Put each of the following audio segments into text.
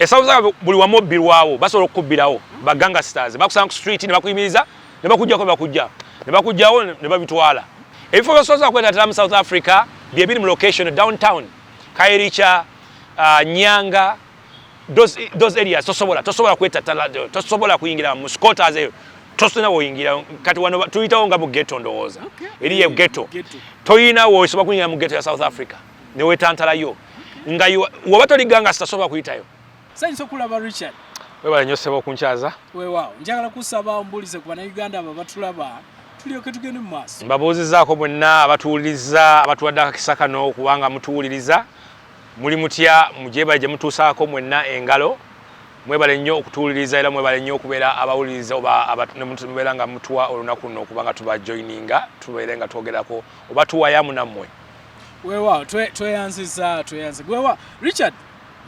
Esawuza buli wa mobile wawo basobola okubbirawo ba gangsters bakusanga ku street ne bakuyimiriza ne bakujjako bakujja ne bakujjawo ne babitwala. Ebifo byasoza kwetantala mu South Africa bye biri mu location downtown Kairicha, Nyanga, those areas tosobola kwetantala tosobola kuyingira mu squatters eyo tosina woyingira kati wano tuyitawo nga mu ghetto ndowooza eriye ghetto toyina wo soba kuyingira mu ghetto ya South Africa ne wetantalayo nga woba toli gangster soba kuyitayo. Sayinza okulaba Richard. Webale nnyo ssebo okunkyaza. Weewaawo njagala kusaba ombulize ku bannayuganda abo batulaba tulyoke tugende mu maaso. Mbabuuzizaako mwenna abatuwuliriza abatuwadde akakisa kano kubanga mutuwuliriza muli mutya mujeebale gye mutuusaako mwenna engalo mwebale nnyo okutuwuliriza era mwebale nnyo okubeera abawuliriza oba mubeera nga mutuwa olunaku luno okubanga tubajoyininga tubeere nga twogerako oba tuwayamu nammwe. Weewaawo tweyanziza. Weewaawo Richard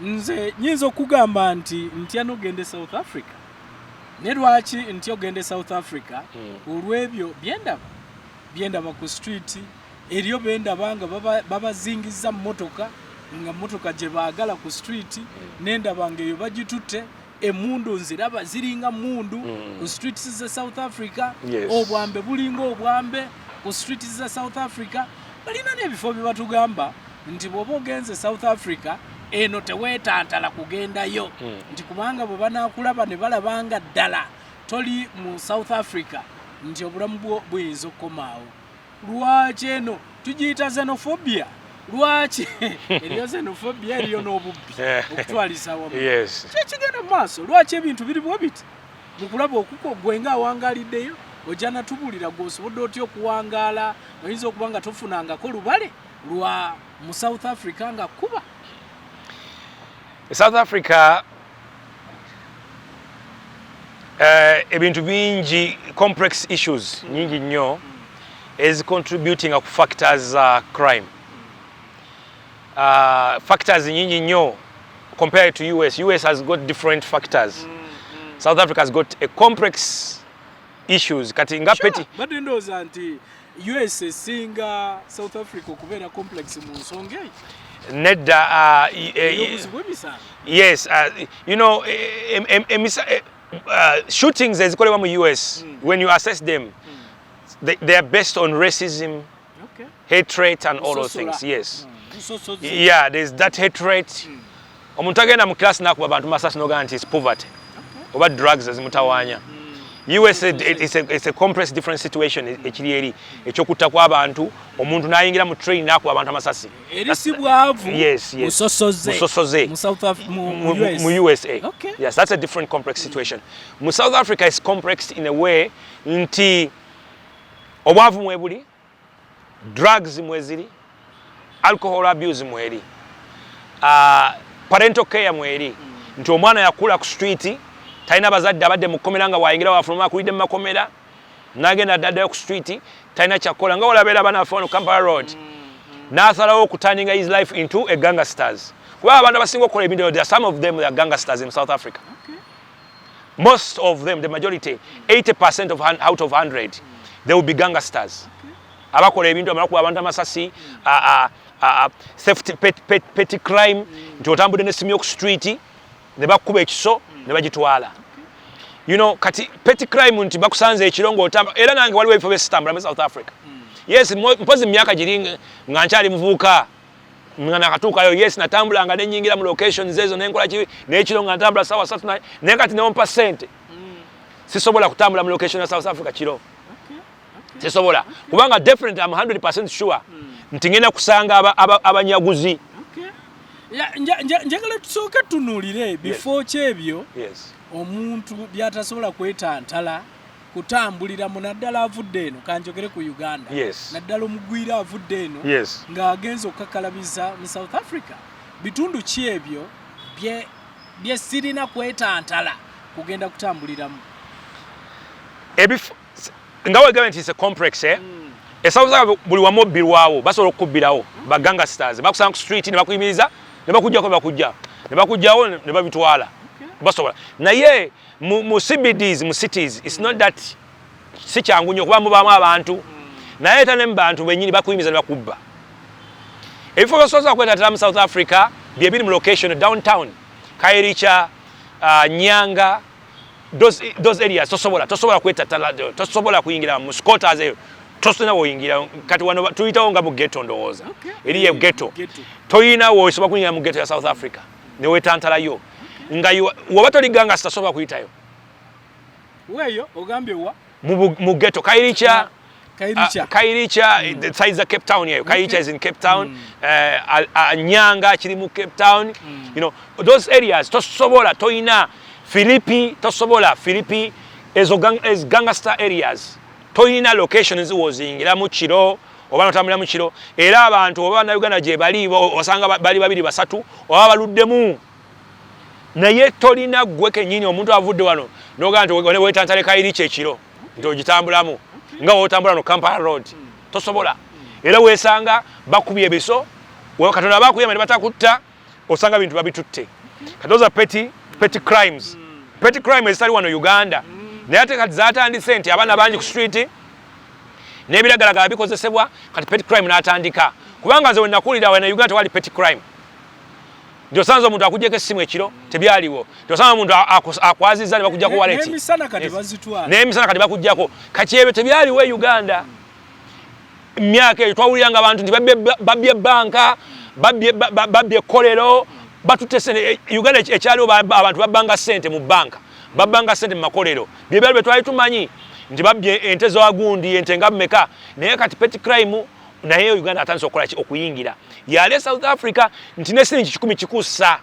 nze nyinza okugamba nti ntya n'ogende South Africa ne lwaki ntya ogende South Africa olw'ebyo byendaba ku street eriyo bendaba nga babazingiza mmotoka nga mmotoka gye baagala ku street n'endaba ng'eyo bagitutte emundu nziraba ziringa mundu ku street za South Africa obwambe bulinga obwambe ku street za South Africa balina n'ebifo bye batugamba nti bw'oba ogenze South Africa eno teweetantala kugendayo nti kubanga bwe banaakulaba ne balabanga ddala toli mu South Africa nti obulamu bwo buyinza okukomaawo. Lwaki eno tugiyita xenophobia? Lwaki eriyo xenophobia eriyo n'obubbi okutwalisa awamu kyekigenda mu maaso. Lwaki ebintu biri bwe biti mu kulaba okuko gwe nga awangaliddeyo ojja natubulira gw'osobodde otya okuwangaala oyinza okuba nga tofunangako lubale lwa mu South Africa nga kuba. South Africa ebintu bingi complex issues nyingi nnyo is contributing to factors crime. Factors nyingi nnyo compared to US. US has got different factors. South Africa has got a complex issues kati nga peti but ndoza nti US singa South Africa okubeera complex mu nsonga eyo. Nedda yes, you know, shootings ezikolebwa mu US when you assess them they are based on racism, hatred and all those things. Yes, yeah, there's that hatred. Omuntu agenda mu class nakuba abantu masasi noga nti is poverty oba drugs ezimutawanya. US it's a complex different situation ekiri eri ekyokutta kw'abantu omuntu n'ayingira mu train nakuba abantu amasasi erisibwavu musosoze mu USA. Yes, that's a different complex situation. Mu South Africa is complex in a way nti obwavu mwebuli, drugs mweziri, alcohol abuse mweri, parental care mweri nti omwana yakula ku street talina bazadde abadde mu kkomera nga wayingira wafuluma akulidde mu makomera n'agenda daddayo ku street talina kyakola nga walabeera banaffe wano Kampala Road n'asalawo okuturninga his life into a gangsters. Kuba abantu abasinga okukola ebintu there are some of them they are gangsters in South Africa. Most of them, the majority, 80% of out of 100 they will be gangsters. Abakola ebintu abalakuba abantu amasasi theft, petty crime nti otambudde n'essimu y'oku street ne bakuba ekiso ne bagitwala. You know, kati petty crime nti bakusanze ekiro ng'otamba era nange waliwo ebifo byesitambula mu South Africa. Yes, mpozi myaka giri nga nkyali muvubuka nga nakatuukayo yes natambulanga ne nyingira mu locations ezo nenkola kibi n'ekiro nga ntambula sawa 3 naye kati neompa ssente sisobola kutambula mu location ya South Africa kiro. Sisobola kubanga definitely I'm 100% sure nti ngenda kusanga abanyaguzi. Njagala tusooke tunuulire before kyebyo omuntu byatasobola kwetantala kutambulira mu naddala avudde eno kanjogere ku Uganda naddala omugwira avudde eno ng'agenza okukakalabiza mu South Africa bitundu ki ebyo bye sirina kwetantala kugenda kutambuliramu nga wegamba nti is a complex esawuza buli wa mobile wawo basobola okubbirawo ba gangsters bakusanga ku street ne bakuyimiriza ne bakujjako bakujja ne bakujjawo ne babitwala basobola naye mu CBDs mu cities it's not that si kyangu nnyo kuba mubaamu abantu naye ate ne mu bantu bennyini bakuyimiriza ne bakubba. Ebifo byasobola kwetantala mu South Africa bye biri mu location downtown Kairicha, Nyanga, those areas tosobola kwetatala tosobola kuyingira mu squatters eyo tosina woyingira kati wano tuyitawo nga mu ghetto ndowooza eriye ghetto toyina wosobola kuyingira mu ghetto ya South Africa ne wetantalayo nga woba toliganga sitasobola kuyitayo weyo ogambye wa mu ghetto Kairicha the size of Cape Town here. Kairicha is in Cape Town. Nyanga chiri mu Cape Town. You know those areas. Tosobola toina Philippi tosobola Philippi is gangster areas. Toina locations was ingira mu kiro oba notambula mu kiro era abantu oba na Uganda je bali osanga bali babiri basatu oba baluddemu. Naye tolina gweke nyinyi omuntu avudde wano noga nti wetantale Kairicha ekiro ndogitambulamu nga otambula no Kampala Road tosobola era wesanga bakubye biso Katonda bakuyema ne batakutta osanga bintu babitutte katoza petty crimes petty crime ezitali wano Uganda naye ate kati zatandise nti abaana bangi ku street n'ebiragalagala bikozesebwa kati petty crime n'atandika kubanga nze wenakulira wana Uganda tewali petty crime ndio sanzo omuntu akujjeko essimu ekiro tebyaliwo ndio sanzo omuntu akwaziza ne bakujjako wallet n'emisana kati bazitwala n'emisana kati bakujjako kati ebyo tebyaliwo Uganda myaka eyo twawuliranga abantu nti babye banka babye kolero batutte sente Uganda ekyaliwo abantu babbanga sente mu banka babbanga sente mu makolero byebyo bye twali tumanyi nti babye ente z'agundi ente nga mmeka naye kati petty crime naye Uganda atandise okukola okuyingira yale South Africa nti n'esiringi 10 kikussa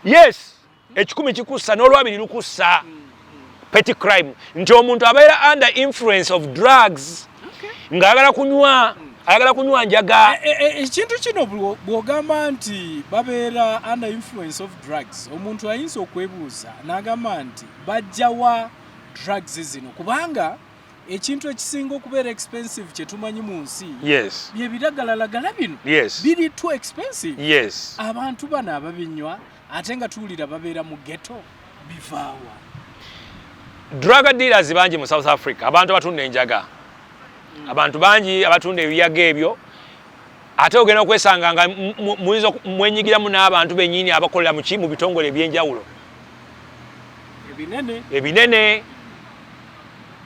yes ekikumi kikussa n'olwabiri lukussa petty crime nti omuntu abeera under influence of drugs ng'ayagala kunywa njaga ekintu kino bw'ogamba nti babeera under influence of drugs omuntu ayinza okwebuuza n'agamba nti bajjawa drugs zino kubanga ekintu ekisinga okubeera expensive kye tumanyi mu nsi bye biragalalagala bino biri too expensive abantu bano ababinywa ate nga tuwulira babeera mu ghetto bivaawa drug dealers bangi mu South Africa abantu abatunda enjaga abantu bangi abatunda ebiyaga ebyo ate ogenda okwesanga nga muyinza mwenyigiramu n'abantu bennyini abakolera mu bitongole ebyenjawulo ebinene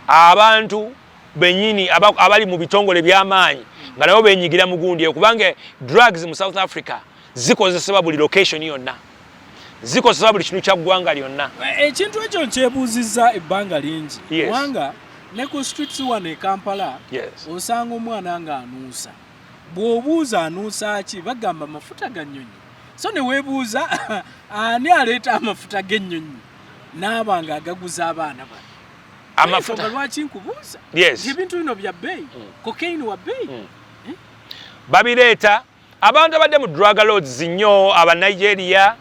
abantu bennyini abali mu bitongole by'amaanyi nga nabo benyigira mu gundi kubanga drugs mu South Africa zikozesebwa buli location yonna zikozesebwa buli kintu kya ggwanga lyonna ekintu ekyo nkyebuuzizza ebbanga lingi kubanga ne ku streets wano e Kampala osanga omwana nga anuusa bw'obuuza anuusa ki bagamba amafuta ga nnyonyi so ne weebuuza ani aleeta amafuta g'ennyonyi n'aba nga agaguza abaana bano amafuta lwaki nkubuuza ebintu bino bya bbeeyi cocaine wa bbeeyi babireeta abantu abadde mu drug lords nnyo aba Nigeria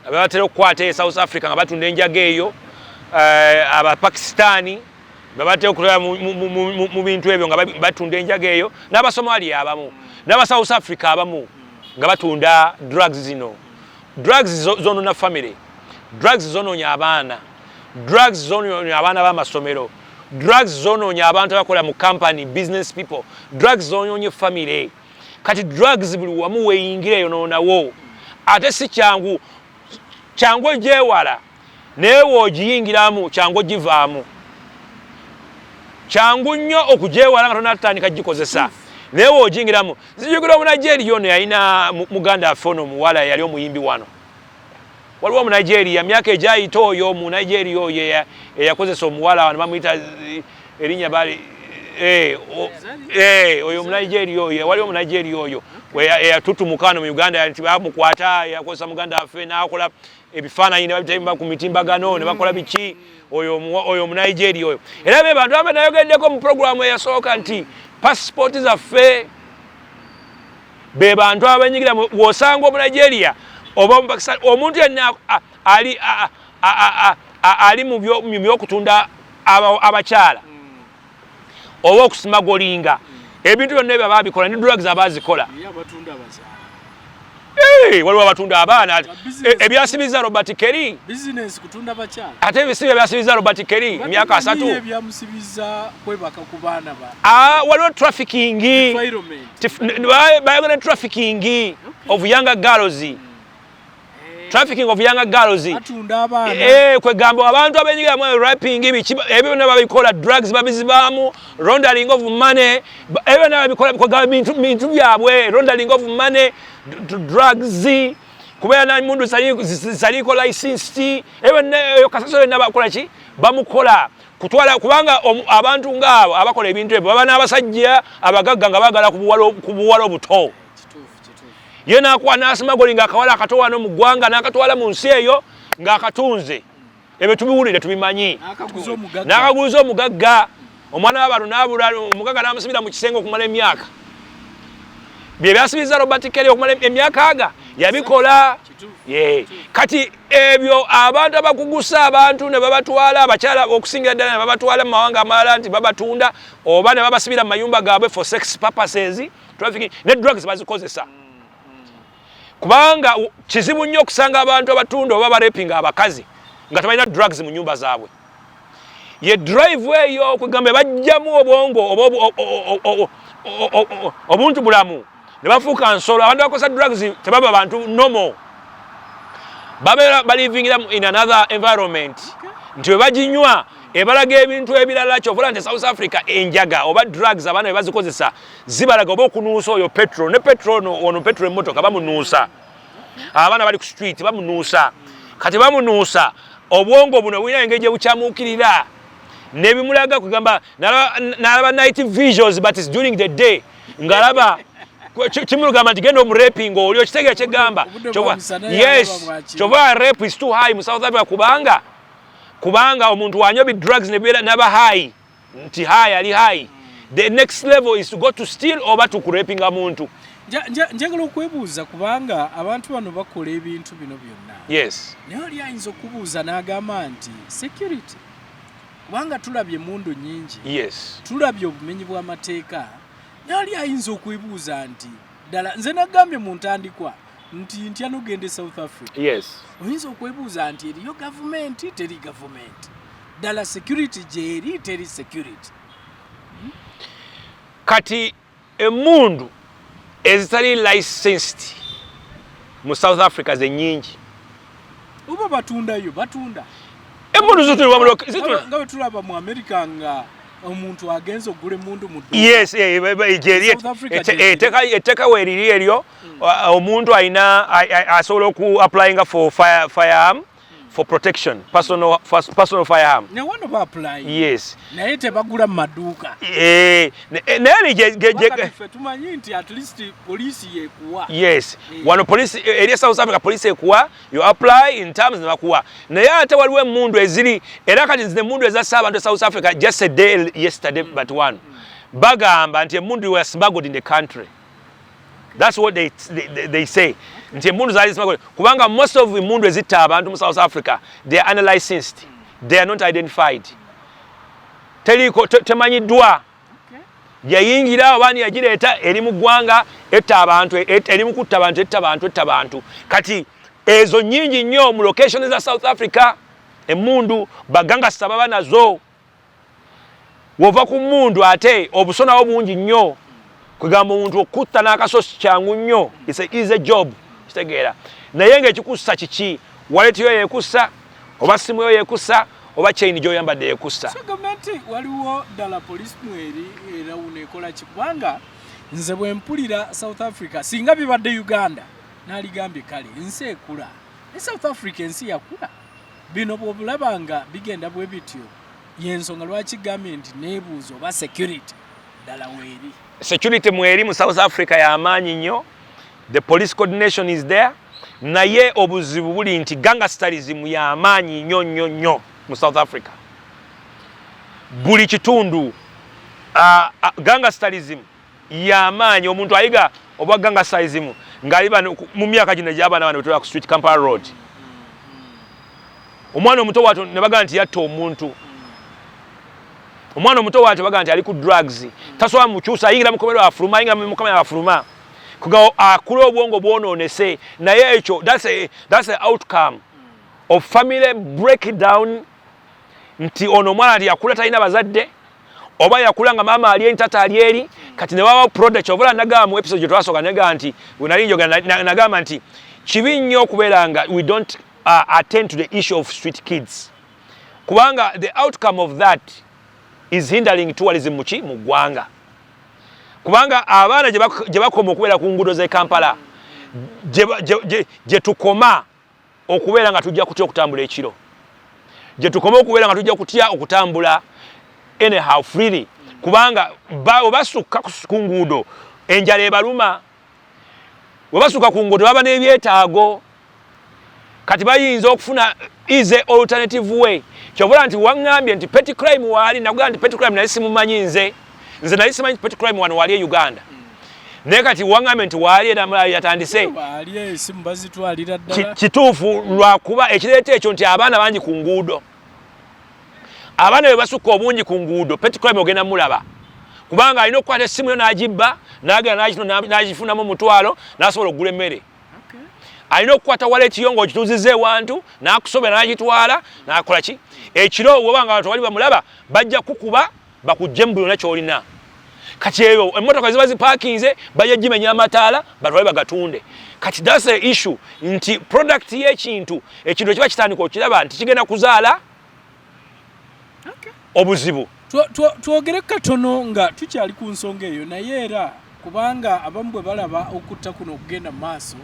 abatera okukwata e South Africa nga batunda enjaga eyo aba Pakistani babatera okukola mu bintu ebyo nga batunda enjaga eyo n'Abasomalia abamu n'aba South Africa abamu nga batunda drugs zino drugs zonoona family drugs zonoonya abaana drugs zonoonya abaana b'amasomero drugs zonoonya abantu abakola mu company business people drugs zonoonya family kati drugs buli wamu weeyingira yonoonawo ate si kyangu ogyewala naye woogiyingiramu kyangu ogivaamu kyangu nnyo okugyewala nga tonatandika gikozesa naye woogiyingiramu nzijukira Omunigeria ono yalina muganda affe ono omuwala yali omuyimbi wano waliwo Omunigeria myaka egyayita oyo Omunigeria oyo eyakozesa omuwala wano bamuyita erinnya bali oyo Omunigeria oyo waliwo Omunigeria oyo eyatutumuka wano mu Uganda nti bamukwata yakozesa muganda affe n'akola ebifaananyi ne babiteeka ku mitimbagano ne bakola biki oyo Omunigeria oyo era be bantu abe nayogeddeko mu programu eyasooka nti passport zaffe be bantu abenyigira wosanga Omunigeria oba Omupakistan omuntu yenna ali mu byokutunda abakyala oba okusimagolinga ebintu byonna ebyo babikola ne drugs abazikola waliwo abatunda abaana ebyasibiza Robert Kelly business kutunda bakyala ate ebisibe byasibiza Robert Kelly myaka 3 ebyamusibiza kwebaka ku baana ba waliwo trafficking bayagala trafficking of younger girls trafficking of younger girls kwe gamba abantu abenyiga mu rapping ebyo ne babikola drugs babizibamu laundering of money ebyo ne babikola kwe gamba bintu byabwe laundering of money drugs kubera na mundu saliko license ebyo ne kasaso ne bakola ki bamukola kutwala kubanga abantu ngabo abakola ebintu ebyo baba n'abasajja abagagga nga bagala kubuwalo buto yena kwa nasimagoli nga akawala akatowa no mugwanga nakatwala mu nsi eyo nga akatunze ebyo tubiwulire tubimanyi nakaguzo omugagga omwana w'abantu n'abula omugagga n'amusibira mu kisengo okumala emyaka bye byasibiza Robert Kelly okumala emyaka aga yabikola kati ebyo abantu abakugusa abantu ne babatwala abakyala okusingira ddala ne babatwala mu mawanga amalala nti babatunda oba ne babasibira mu mayumba gaabwe for sex purposes trafficking ne drugs bazikozesa kubanga kizibu nnyo okusanga abantu abatunda oba barepinga abakazi nga tebalina drugs mu nyumba zaabwe ye driveway yo kugamba bajjamu obwongo obuntu bulamu ne bafuuka nsolo abantu bakosa drugs tebaba abantu normal baba living in another environment nti bwe baginywa ebalaga ebintu ebirala kyovula nti South Africa enjaga oba drugs abana bwe bazikozesa zibalaga oba okunuusa oyo petrol ne petrol ono petrol emmotoka bamunuusa abana bali ku street bamunuusa kati bamunuusa obwongo buno bulina engeri gye bukyamuukirira nebimulaga kugamba nalaba night visuals but it's during the day ngalaba kimulugamba nti genda omuraping oli okitegeera kyegamba yes kyova rape is too high mu South Africa kubanga omuntu wanywa bi drugs nebibeera naba high nti high ali high the next level is to go to steal oba to kurapinga muntu njagala okwebuuza kubanga abantu bano bakola ebintu bino byonna yes naye oli ayinza okubuuza n'agamba nti security kubanga tulabye emundu nyingi yes tulabye obumenyi bw'amateeka naye oli ayinza okwebuuza nti ddala nze nagambye mu ntandikwa nti ntya n'ogende South Africa yes oyinza okwebuuza nti eriyo gavumenti teri gavumenti ddala security gyeri teri security kati emundu ezitali licensed mu South Africa ze nyingi uba batundayo batunda emundu zitulwa nga tulaba mu America nga omuntu agenza ogula emundu mu yes eteka weriri eryo omuntu ayina asobola oku applying for firearm for protection personal firearm ne wano ba apply yes naye tebagula mu maduuka tumanyi nti at least police yekuwa yes wano police eri South Africa police yekuwa you apply in terms ne bakuwa naye ate waliwo emundu eziri era kati zine emundu ezassa abantu South Africa just a day yesterday but one bagamba nti emundu were smuggled in the country. That's what they say. Kubanga most of the mundu ezita abantu mu South Africa, they are unlicensed. They are not identified. Temanyiddwa. Yayingira abani yagireta eri mu ggwanga etta abantu eri mu kutta abantu etta abantu. Kati ezo nyingi nnyo mu location za South Africa emundu baganga sababa nazo. Wova ku mundu ate obusona obungi nnyo. Kugamba omuntu okutta n'akasosi kyangu nnyo it's a easy job kitegeera naye ng'ekikussa kiki wallet yo yeekussa oba simu yo yeekussa oba chain gy'oyambadde yeekussa so gavumenti waliwo ddala police mweri era uneekola ki kubanga nze bwe mpulira South Africa singa bibadde Uganda n'aligambye kale ensi ekula ne South Africa ensi yakula bino bw'obulaba nga bigenda bwe bityo y'ensonga lwaki gavumenti neebuuza oba security ddala weeri security mweri mu South Africa ya amaanyi nnyo. The police coordination is there. Naye obuzibu buli nti gangsterism ya amaanyi nnyo mu South Africa. Buli kitundu gangsterism ya amaanyi omuntu ayiga oba gangsterism ngali bano mu myaka gino gy'abaana bano betula ku street Kampala Road. Omwana omuto watu ne bagamba nti yatta omuntu. Omwana omuto watu baga nti ali ku drugs tasobola mukyusa ayingira mu komero afuluma ayingira mu kamera afuluma kuga akula obwongo bwononese naye ekyo that's a outcome of family breakdown nti ono mwana ali yakula talina bazadde oba yakula nga mama ali entata ali eri kati ne baba product obula nagamba mu episode twasooka nega nti unalinjo nagamba nti kibi nnyo okubeera nga we don't attend to the issue of street kids kubanga the outcome of that is hindering tourism mu ggwanga kubanga abaana gye bakoma okubeera ku nguudo z'e Kampala gye tukoma okubeera nga tujja kutya okutambula ekiro gye tukoma okubeera nga tujja kutya okutambula anyhow freely kubanga basukka ku nguudo enjala ebaluma webasukka ku nguudo baba n'ebyetaago kati bayinza okufuna is a alternative way kyobula nti waŋŋambye nti petty crime waali nagula nti petty crime naye simumanyi nze nali simanyi petty crime wano waali e Uganda naye kati waŋŋambye nti waali yatandise kituufu lwakuba ekireeta ekyo nti abaana bangi ku nguudo abaana bwe basukka obungi ku nguudo petty crime ogenda mulaba kubanga alina okukwata essimu yo n'agibba n'agenda n'agifunamu omutwalo n'asobola okugula emmere alina okukwata wallet yo ng'ogituuzizza ewantu n'akusobera n'agitwala n'akola ki ekiro wobanga abantu bali bamulaba bajja kukuba bakujje mu byonna ky'olina kati eyo emmotoka ziba zipaakinze bajja gimenya amataala batwale bagatunde kati that's the issue nti product y'ekintu ekintu kiba kitandika okiraba nti kigenda kuzaala obuzibu twogere katono nga tukyali ku nsonga eyo naye era kubanga abamu bwe balaba okutta kuno okugenda mu maaso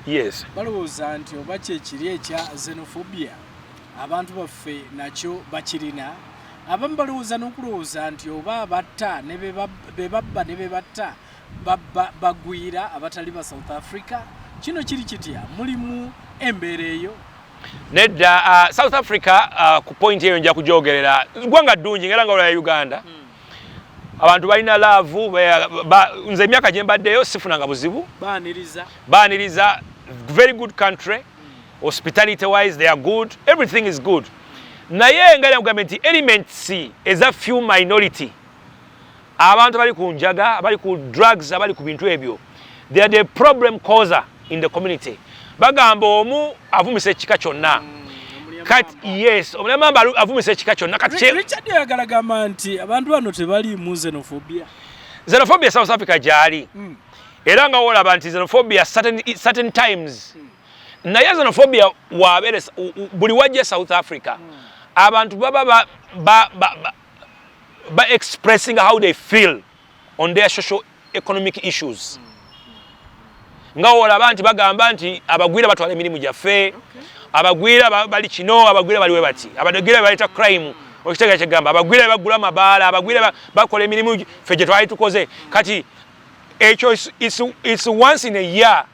balowooza nti oba kyekiri ekya xenophobia abantu baffe nakyo bakirina abamu balowooza n'okulowooza nti oba abatta ne bebabba ne bebatta bagwira abatali ba South Africa kino kiri kitya mulimu embeera eyo nedda South Africa ku point eyo nja kujogerera gwanga ddungi ngera nga olwa Uganda abantu balina laavu nze emyaka gye mbaddeyo sifunanga buzibu baaniriza very good country hospitality wise they are good everything is good naye nga nkugambye nti elements eza few minority abantu bali ku njaga bali ku drugs abali ku bintu ebyo they are the problem causer in the community bagamba omu avumisa ekika kyonna kati yes omulamamba avumisa ekika kyonna kati Richard yagalagamba nti abantu bano tebali mu xenophobia South Africa gyali era nga wolaba nti xenophobia certain times naye xenophobia wabeere buli wajja South Africa abantu baba expressing how they feel on their social economic issues nga wolaba nti bagamba nti abagwira batwala emirimu gyaffe abagwira bali kino abagwira baliwe bati abagwira baleta crime okitega kyegamba abagwira bagula amabaala abagwira bakola emirimu ffe gye twali tukoze kati ekyo it's once in a year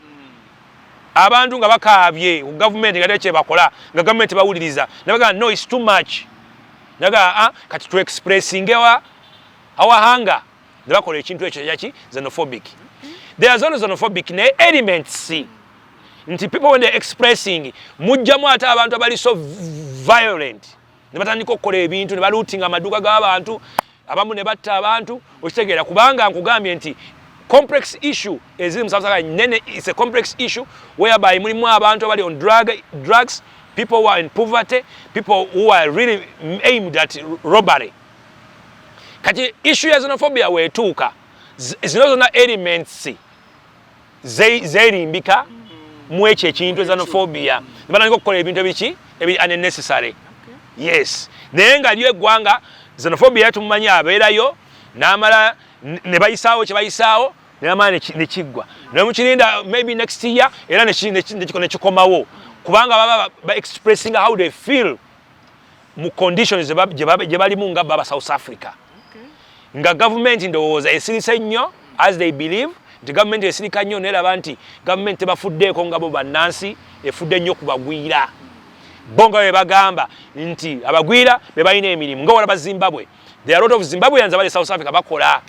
abantu nga bakaabye government nga tekye bakola nga government bawuliriza nabaga no it's too much naga kati to expressing our hunger nabakola ekintu ekyo yaki xenophobic there are zones xenophobic ne elements nti people when they expressing mujjamu ate abantu abali so violent ne batandika okukola ebintu ne balootinga amaduuka g'abantu abamu ne batta abantu okitegeera kubanga nkugambye nti complex issue eziri mu South Africa nene is a complex issue whereby mulimu abantu abali on drugs people who are in poverty people who are really aimed at robbery kati issue ya xenophobia wetuuka zino zonna elements zeerimbika mu ekyo ekintu xenophobia nibatandika okukola ebintu ebiki unnecessary yes naye nga lyo eggwanga xenophobia tumumanyi abeerayo n'amala ne bayisaawo kye bayisaawo n'amala ne kiggwa nemukirinda maybe next year era ne kikomawo kubanga baba expressing how they feel mu conditions gye balimu nga baba South Africa nga government ndowooza esirise nnyo as they believe nti government esirika nnyo neraba nti government tebafuddeeko nga bo bannansi efudde nnyo kubagwira bonga bwe bagamba nti abagwira be balina emirimu nga wala ba Zimbabwe there are a lot of Zimbabweans abali South Africa bakola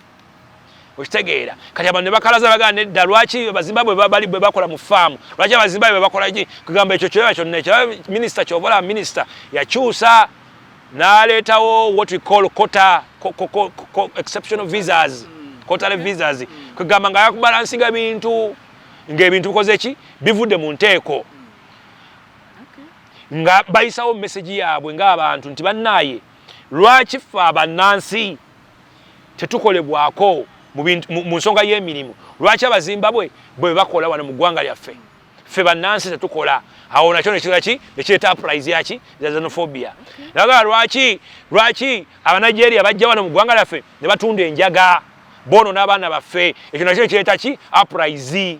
okitegeera kati abantu ne bakalaza bagamba nedda lwaki abazimbabwe bali bwe bakola mu farm lwaki abazimbabwe bakola ki kugamba ekyo kyonna kyonna minister kyobola minister yakyusa n'aleetawo what we call quota exceptional visas quarterly visas kugamba nga yakubalansinga bintu ng'ebintu bikoze ki bivudde mu nteeko nga bayisawo message yaabwe ng'abantu nti bannaaye lwaki ffe abannansi tetukolebwako mu nsonga y'emirimu lwaki abazimbabwe bwe bakola wano mu ggwanga lyaffe ffe bannansi tetukola awo nakyo nekireeta uprise yaki ya xenophobia naga lwaki abanigeria bajja wano mu ggwanga lyaffe ne batunda enjaga bono n'abaana baffe ekyo nakyo nekireeta ki uprise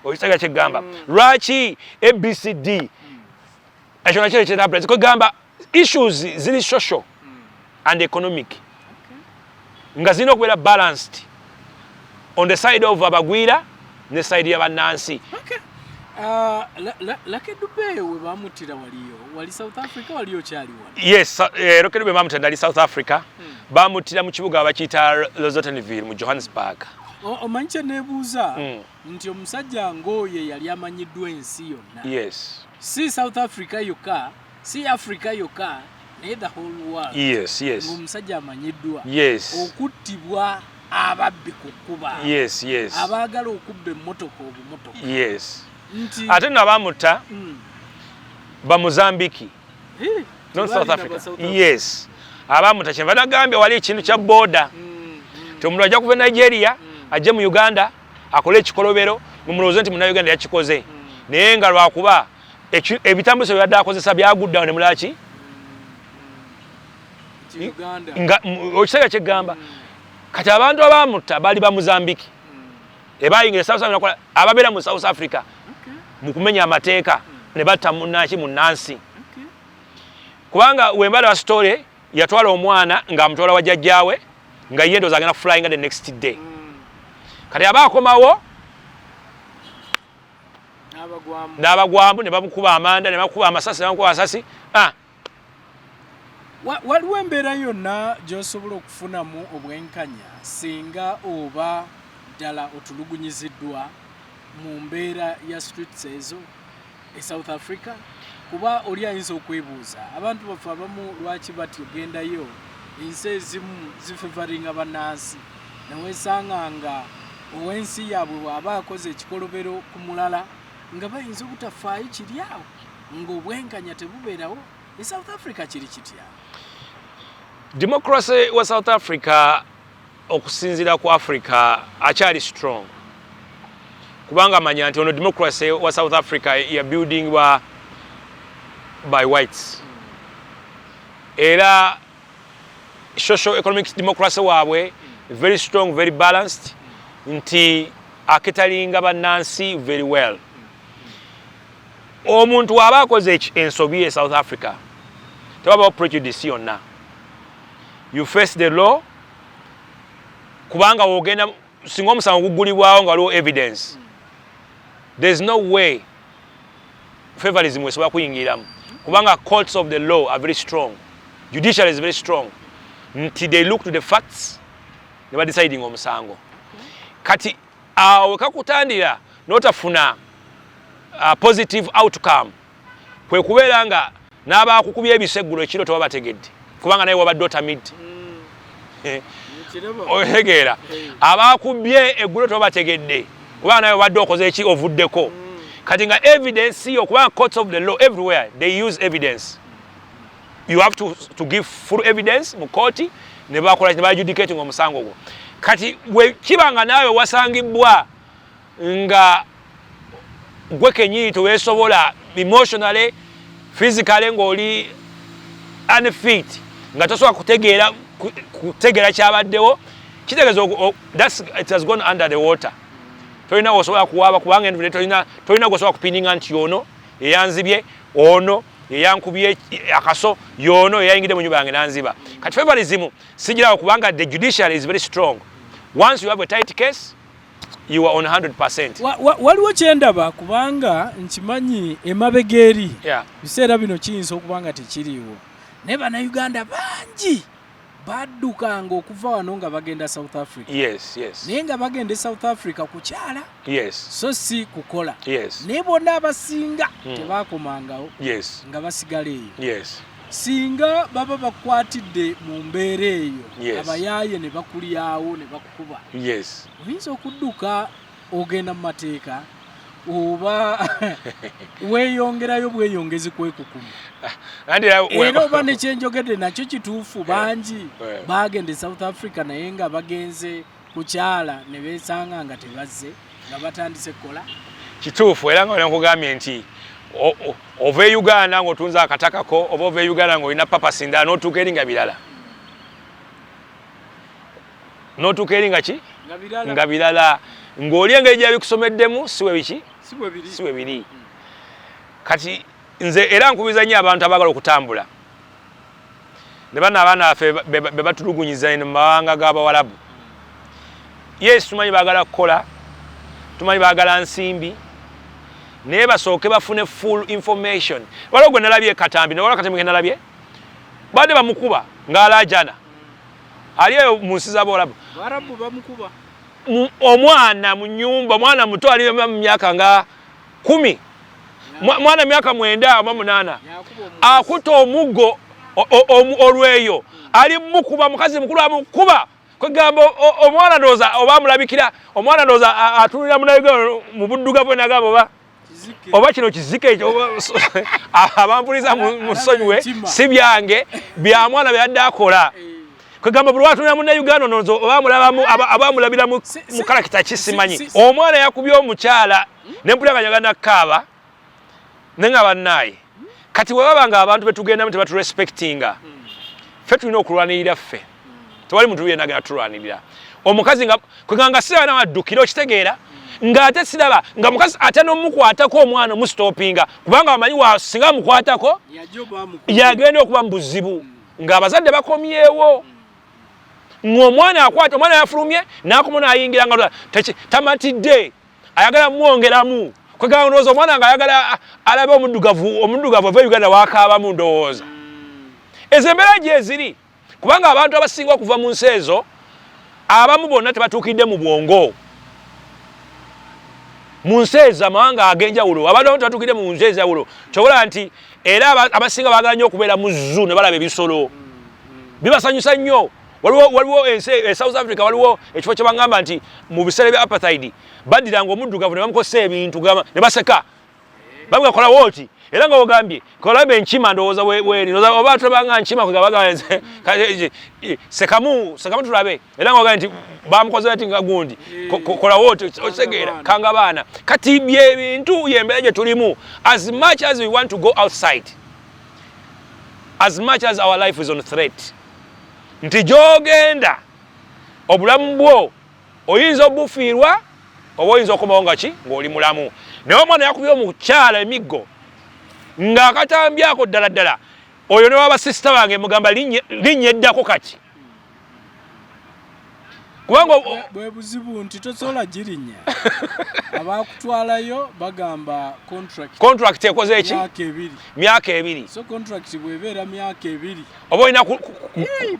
okitega kyegamba lwaki abcd ekyo nakyo nekireeta uprise kwegamba issues ziri social and economic nga zirina okubeera balanced on the side of abagwira ne side y'abannansi. Lucky Dube we bamutira wali South Africa waliyo kyali wano? Yes, Lucky Dube bamutira ndali South Africa. Bamutira mu kibuga abakiyita Lozotenville mu Johannesburg. Omanyi nebuuza nti omusajja ng'oyo yali amanyiddwa ensi yonna. Yes. Si South Africa yokka, si Africa yokka, naye the whole world. Yes. Omusajja amanyiddwa. Yes. Okuttibwa ababbi ku kkuba. Yes. Abaagala okubba emmotoka obumotoka. Yes. Ate nno abamutta ba Mozambique. Not South Africa. Yes. Abamutta kyenva nagambye wali ekintu kya boda. Ti omuntu ajja kuva Nigeria ajje mu Uganda akole ekikolobero mumulowooze nti munnayuganda yakikoze naye nga lwakuba ebitambuliso byadde akozesa byaguddawo ne mulaki okiseera kyegamba kati abantu abamutta baali ba Mozambique ebayingira South Africa ababeera mu South Africa mu kumenya amateeka ne batta munnansi kubanga wembala wa story yatwala omwana ng'amutwala wa jjajjaawe nga ye ndowooza agenda flying the next day kati abaakomawo n'abagwambu ne bamukuba amanda ne bamukuba amasasi waliwo embeera yonna gy'osobola okufunamu obwenkanya singa oba ddala otulugunyiziddwa mu mbeera ya streets ezo e South Africa kuba oli ayinza okwebuuza abantu baffe abamu lwaki bati ogendayo ensi ezimu zifevaringa bannansi neweesanga nga ow'ensi yaabwe bw'aba akoze ekikolobero ku mulala nga bayinza obutafaayo kiri awo ng'obwenkanya tebubeerawo e South Africa kiri kitya? Democracy wa South Africa okusinziira ku Africa akyali strong kubanga manya nti ono democracy wa South Africa ya building by whites era social economic democracy waabwe very strong very balanced nti aketalinga bannansi very well omuntu waba akoze ensobi e South Africa tewabawo prejudice yonna you face the law kubanga wogenda singa omusango gugulibwawo nga waliwo evidence there's no way favorism esobola kuyingiramu kubanga courts of the law are very strong judiciary is very strong nti they look to the facts ne badeciding omusango kati awo kakutandira notafuna positive outcome kwe kubeera nga n'abakukubya ebiseggulo ekiro tebabategedde kubanga naye wabadde otamidde otegeera abakubye eggulo tebabategedde kubanga naye wabadde okoze eki ovuddeko kati nga evidence yo kubanga courts of the law everywhere they use evidence you have to give full evidence mu kooti ne bakola ne bajudicating omusango gwo kati we kibanga nawe wasangibwa nga gwe kenyini teweesobola emotionally physically ng'oli unfit nga tosobola kutegeera kyabaddewo kitegeeza it has gone under the water tolina osobola kuwaaba kubanga tolina gosobola kupininga nti ono eyanzibye ono eyankubye akaso yono eyayingidde mu nyumba yange nanziba kati favorism sijirawo kubanga the judiciary is very strong once you have a tight case you are on 100%. Waliwo kyendaba kubanga nkimanyi emabegeri biseera bino kiyinza okubanga tekiriiwo naye bannayuganda bangi baddukanga okuva wano nga bagenda South Africa. Yes. Naye nga bagenda South Africa kukyala. Yes. So si kukola. Yes. Naye bonna abasinga tebaakomangawo. Yes. Nga basigala eyo. Yes. Singa baba bakwatidde mu mbeera eyo. Yes. Abayaaye ne bakulyawo ne bakukuba. Yes. Oyinza okudduka ogenda mu mateeka oba weeyongerayo bweyongezi kwekukuma. Era oba nekyenjogedde nakyo kituufu bangi bagende South Africa naye nga bagenze kukyala ne beesanga nga tebazze nga batandise kukola. kituufu era nga nkugambye nti ova e Uganda ng'otunza akatakako oba ova e Uganda ng'olina papa sindala n'otuuka eri nga birala n'otuuka eri nga ki nga birala ng'oli engeri gy'abikusomeddemu si bwe biri kati nze era nkubiza nnyo abantu abaagala okutambula ne bano abaana baffe be batulugunyiza mu mawanga g'Abawarabu. Yes, tumanyi baagala kukola, tumanyi baagala nsimbi, naye basooke bafune full information. Waliwo gwe nalabye Katambi, ne waliwo Katambi ge nalabye badde bamukuba ng'alaajana ali eyo mu nsi z'Abawarabu. Abarabu bamukuba omwana mu nnyumba, omwana muto ali mu myaka nga 10, mwana myaka 9 oba 8 akuta omuggo olweyo ali mukuba, mukazi mukulu amukuba kwegamba omwana ndooza oba amulabikira, omwana ndooza atulira munayiga mu buddugavu nagamba oba kino kizike ekyo abampuliza mu ssonyiwe si byange bya mwana byadde akola kwegamba buli watulira munnayuganda ndooza oba abamulabira mu kalakita kisimanyi. Omwana yakubye omukyala nempulira nga nyagala nakkaaba nenga bannaye kati webaba nga abantu betugendamu tebaturespectinga ffe tulina okulwanirira ffe, tewali muntu yenna agenda tulwanirira. Omukazi nga kweganga siraba nawaddukira okitegeera ng'ate siraba nga mukazi ate n'omukwatako omwana omusitopinga kubanga amanyi singa amukwatako yagenda okuba mu buzibu ng'abazadde bakomyewo ng'omwana akwata, omwana yafulumye n'akomo n'ayingira nga tamatidde ayagala mwongeramu kwegamba ndowooza omwana ng'ayagala alabe omuddugavu ava Uganda waakaabamu ndowooza. Ezo embeera gye ziri kubanga abantu abasinga okuva mu nsi ezo abamu bonna tebatuukidde mu bwongo. Mu nsi ezo amawanga ag'enjawulo abantu abamu tebatuukidde mu nsi ez'enjawulo kyobola nti era abasinga baagala nnyo okubeera mu zoo ne balaba ebisolo bibasanyusa nnyo. Waliwo ensi South Africa waliwo ekifo kye bagamba nti mu biseera bya apartheid baddiranga omuddugavu ne bamukozesa ebintu ne baseka bamuga kola wooti era nga ogambye kola enkima ndowooza weeri oba tolabanga nkima kwegabagamba sekamu tulabe era nga ogambye nti bamukozesa ati nga gundi kola wooti okitegeera kanga baana kati byebintu yembeera gye tulimu. As much as we want to go outside, as much as our life is on threat, nti gy'ogenda obulamu bwo oyinza obufiirwa oba oyinza okukomawo nga ki ng'oli mulamu. Naye omwana yakubye omukyala emiggo ng'akatambyako ddala ddala oyo ne wabasisita bange mugamba linnya eddako kati kubanga bwe buzibu nti tosobola girinnya abakutwalayo bagamba contract ekoze eki myaka 2 so contract bwebeera myaka 2 oba olina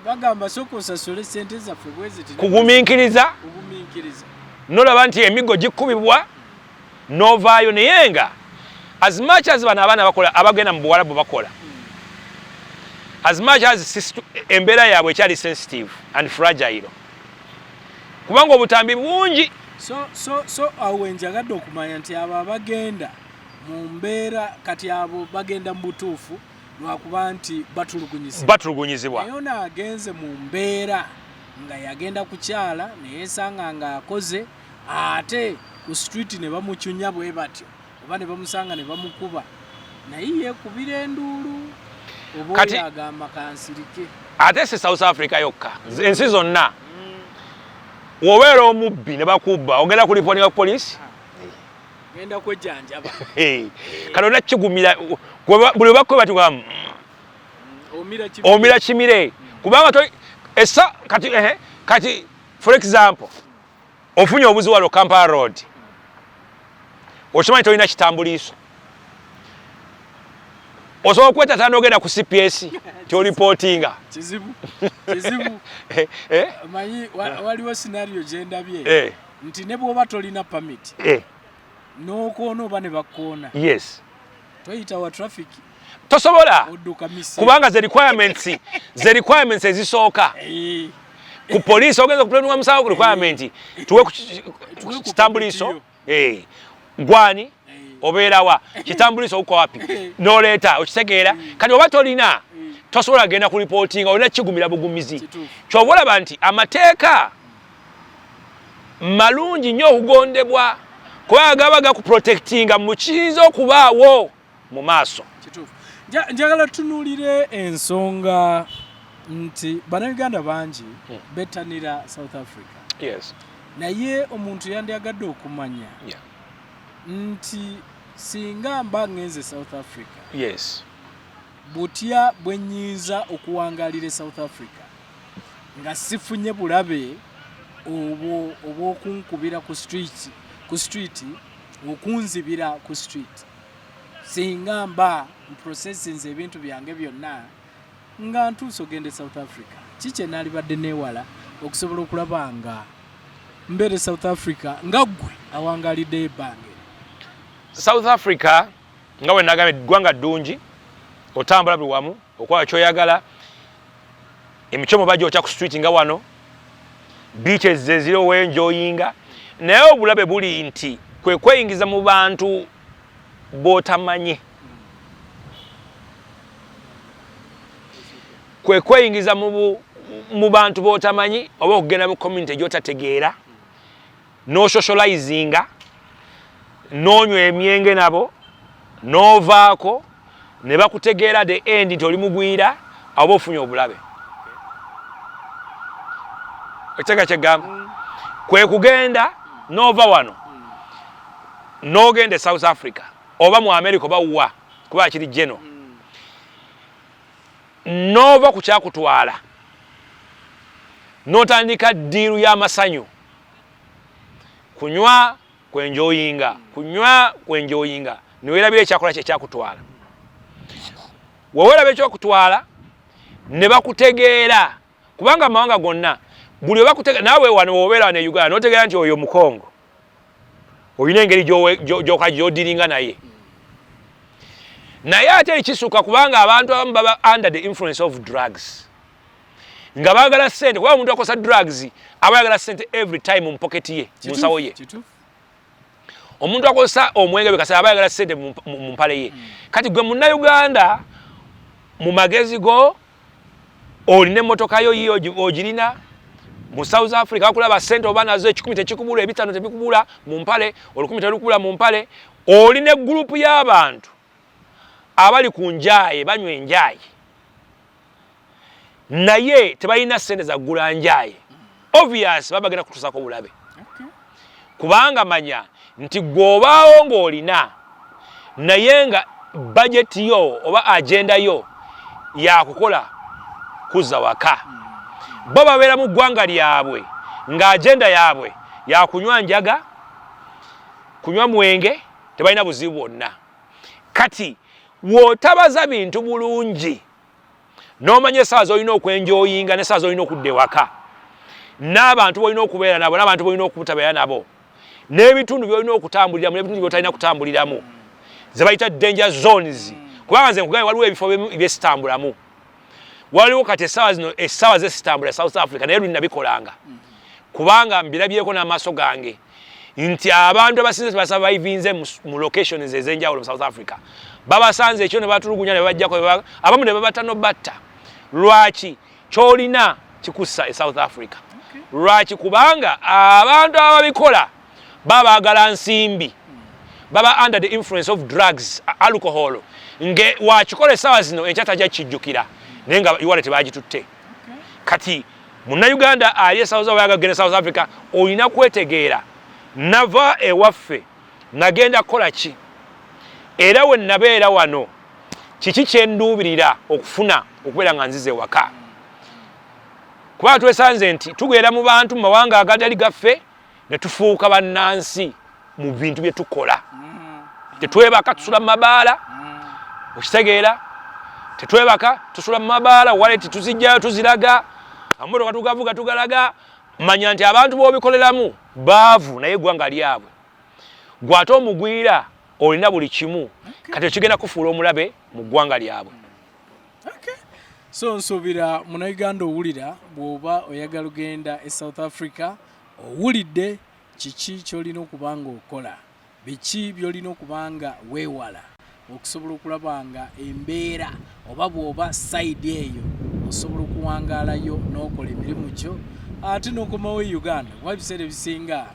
bagamba sooka osasule sente zaffe bweziti kugumiikiriza nolaba nti emiggo gikubibwa novaayo naye nga as much as bano abaana bakola abagenda mu Buwarabu bakola as much as embeera yaabwe ekyali sensitive and fragile kubanga obutambi bungi so awo njagadde okumanya nti abo abagenda mu mbeera kati abo bagenda mu butuufu lwakuba nti batulugunyizibwa naye ono agenze mu mbeera nga yagenda kukyala neyesanga nga akoze ate ku street ne bamucunya bwe batyo oba ne bamusanga ne bamukuba naye yeekubira enduulu oba oyo agamba kansirike. Ate si South Africa yokka ensi zonna wobeera omubbi ne bakubba ogenda kuliponinga ku poliisi genda kwejjanjaba kati olina kigumira buli bakwe batuga omira kimire kubanga kati for example ofunye obuzi walo Kampala Road okimanyi tolina kitambuliiso osobola okwetata n'ogenda ku CPS tyolipotinga kizibu manyi waliwo scenario gyendabye nti ne bw'oba tolina permit n'okoona oba ne bakkoona toyita wa traffic tosobola kubanga ze requirements ezisooka ku poliisi ogenza kupuletunga musango ku requirement tuwe kitambuliiso gwani obeerawa kitambuliiso uko wapi n'oleeta okitegeera kati oba tolina tosobola genda ku reportinga olina kigumira bugumizi ky'oba olaba nti amateeka malungi nnyo okugondebwa kuba gaba gakuprotectinga mu kiyinza okubaawo mu maaso. Kituufu. Njagala tunuulire ensonga nti bannayuganda bangi bettanira South Africa. Yes. Naye omuntu yandyagadde okumanya nti singa mba ngenze South Africa. Yes. Butya bwe nyiiza okuwangalira South Africa nga sifunye bulabe obw'okunkubira ku street okunzibira ku street singa mba processing ebintu byange byonna nga ntuuso gende South Africa. Kiki naalibadde neewala okusobola okulaba nga mbere South Africa nga ggwe awangalidde ebbange. South Africa nga bwe nagambye ggwanga ddungi, otambula buli wamu okwala kyoyagala, emicomo bagyokya ku street nga wano, beaches zezira owenjoyinga, naye obulabe buli nti kwe kweyingiza mu bantu b'otamanyi. Kwe kweyingiza mu bantu b'otamanyi oba okugenda mu community gy'otategeera, n'osocializinga, n'onywa emyenge nabo, n'ovaako, ne bakutegeera the end nti oli mugwira, oba ofunye obulabe. Ekitega kyegamba kwe kugenda n'ova wano n'ogende South Africa oba mu America oba wa kuba kiri jeno n'ova ku kyakutwala n'otandika ddiiru y'amasanyu, kunywa kwenjoyinga niweerabira ekyakola kye kyakutwala. Weweeraba ekyokutwala ne bakutegeera, kubanga amawanga gonna buli bakutegeera, naawe wano wobeera ne Uganda n'otegeera nti oyo Mukongo, olina engeri gy'odiringa naye. Naye ate ekisuka kubanga abantu abamu baba under the influence of drugs, nga baagala ssente, kuba omuntu akosa drugs aba yagala ssente every time mu pocket ye, mu nsawo ye. Omuntu akosa omwenge bekasa aba yagala ssente mu mpale ye. Kati gwe Munnayuganda mu magezi go olina emmotoka yo yiyo ogirina, mu South Africa akulaba ssente oba nazo 10 tekikubula, 5 tebikubula mu mpale, 10 tebikubula mu mpale, olina eggurupu y'abantu abali ku njaye banywa enjaye naye tebalina ssente za ggula njaye. Obvious baba bagenda kutusako bulabe. Kubanga manya nti gw'obaawo ng'olina naye nga budget yo oba agenda yo yakukola kuzza waka, bo babeera mu ggwanga lyabwe nga agenda yaabwe yakunywa njaga, kunywa mwenge, tebalina buzibu bwonna. Kati w'otabaza bintu bulungi n'omanya essaawa z'olina okwenjoyinga n'essaawa z'olina okudda ewaka, n'abantu b'olina okubeera nabo n'abantu b'olina okutabeera nabo, n'ebitundu by'olina okutambuliramu n'ebitundu by'otalina kutambuliramu ze bayita danger zones. Kubanga nze nkugambye waliwo ebifo byesitambulamu, waliwo kati essaawa zesitambula South Africa naye luli nabikolanga kubanga mbirabyeko n'amaaso gange nti abantu abasinze tebasavaivinze mu locations ez'enjawulo mu South Africa babasanze ekyo ne batulugunya ne babajjako, abamu ne babata n'obatta. Lwaki? Kyolina kikussa e South Africa. Lwaki? Kubanga abantu ababikola babaagala nsimbi, baba under the influence of drugs, alcohol, nge wakikola essaawa zino enkya tajja kijjukira naye nga iwale tebagitutte. Kati Munnayuganda ali South Africa olina kwetegeera, nava ewaffe nagenda kukola ki, era we nabeera wano kiki kyenduubirira okufuna okubeera nga nzize ewaka. Kuba twesanze nti tugenda mu bantu mu mawanga agatali gaffe ne tufuuka bannansi mu bintu bye tukola. Tetwebaka tusula mu mabaala, okitegeera, tetwebaka tusula mu mabaala, waleti tuzijjayo tuziraga, amotoka tugavuga tugalaga. Manya nti abantu b'obikoleramu baavu naye eggwanga lyabwe. Gw'ate omugwira olina buli kimu, kati okigenda kufuula omulabe mu ggwanga lyabwe. So nsuubira Munnayuganda owulira bw'oba oyagala ogenda e South Africa owulidde kiki ky'olina okuba nga okola, biki by'olina okuba nga weewala okusobola okulaba nga embeera oba bw'oba side eyo osobola okuwangaalayo n'okola emirimu gyo ate n'okomawo e Uganda. Kuba ebiseera ebisinga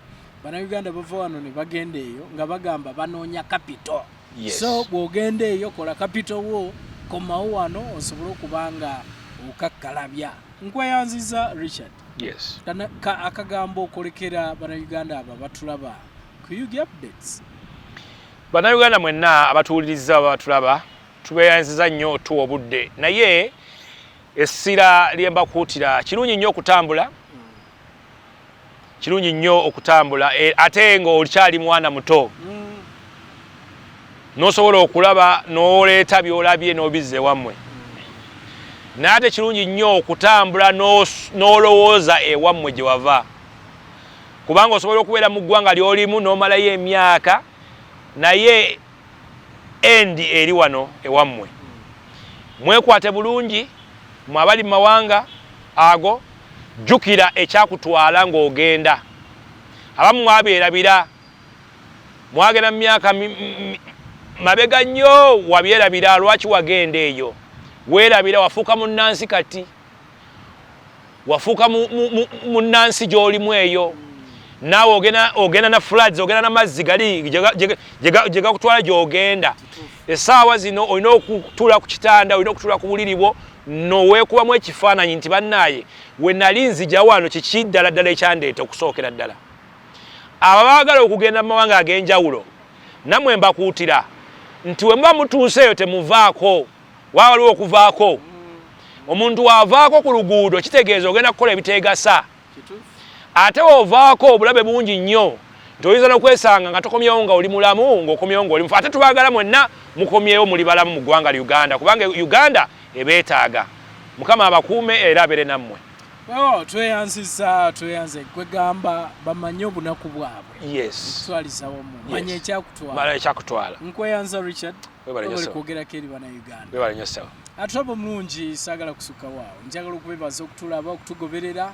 Bannayuganda bava wano ne bagenda eyo nga bagamba banoonya capital. Yes. So bw'ogenda eyo kola capital wo komawo wano osobole okubanga okakkalabya. Nkweyanziza Richard. Yes. Akagambo okolekera Bannayuganda abo batulaba ku Yugi Updates. Bannayuganda mwenna abatuwuliriza batulaba tubeeyanziza nnyo tuwa obudde naye essira lyemba kuutira kirungi nnyo okutambula kirungi nnyo okutambula ate nga olikyali mwana muto n'osobola okulaba n'oleeta by'olabye n'obizza ewammwe naye ate kirungi nnyo okutambula n'olowooza ewammwe gye wava kubanga osobola okubeera mu ggwanga ly'olimu n'omalayo emyaka naye endi eri wano ewammwe mwekwate bulungi mwabali mawanga ago jukira ekyakutwala ng'ogenda abamu mwabyerabira mwagenda mu myaka mabega nnyo wabyerabira lwaki wagenda eyo weerabira wafuuka munnansi kati wafuuka munnansi gy'olimu eyo naawe ogenda na floods ogenda na mazzi gali gye gakutwala gy'ogenda essaawa zino olina okutuula ku kitanda olina okutuula ku buliri bwo noweekubamu ekifaananyi nti bannaaye we nali nzija wano kiki ddala ddala ekyandeeta okusookera ddala abo baagala okugenda mu mawanga ag'enjawulo nammwe mbakuutira nti we muba mutuuseeyo temuvaako waliwo okuvaako omuntu wavaako ku luguudo kitegeeza ogenda kukola ebiteegasa ate ovaako obulabe bungi nnyo nti oyinza n'okwesanga nga tokomyewo nga oli mulamu ng'okomyewo ng'oli mufu ate tubaagala mwenna mukomyewo muli balamu mu ggwanga Uganda kubanga Uganda ebeetaaga mukama abakuume era abeere nammwe. Tweyanze kwegamba bamanye obunaku bwabwe. Yes. Twaliza wamu. Manye ekyakutwala. Nkweyanza Richard. Webale kwogerako eri Bannayuganda. Webale nnyo sawa. Atulaba mulungi saagala kusuka waawo. Njagala okwebaza okutulaba okutugoberera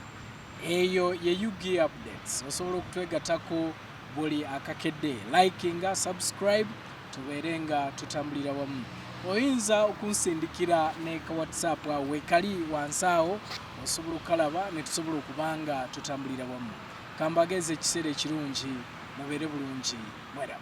eyo ye Yugi Updates. Osobola okutwegatako buli akakedde. Likinga, subscribe, tubeere nga tutambulira wamu. Oyinza okunsindikira ne ka WhatsApp awe kali wansaawo osobola okalaba ne tusobola okubanga tutambulira wamu. Kambageze ekiseera ekirungi mubeere bulungi mwera.